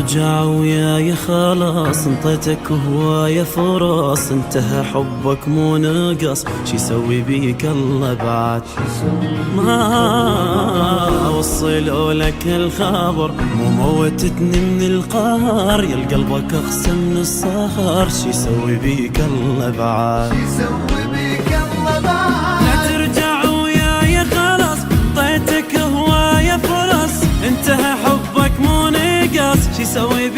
ترجع وياي خلاص، انطيتك هواية فرص، انتهى حبك مو نقص، شي يسوي بيك الله بعد. ما اوصلوا لك الخبر، مو موتتني من القهر، يا قلبك اخسى من الصخر، شي يسوي بيك الله بعد. لا ترجع وياي خلاص، انطيتك هواية فرص، انتهى حبك مو نقص، شي يسوي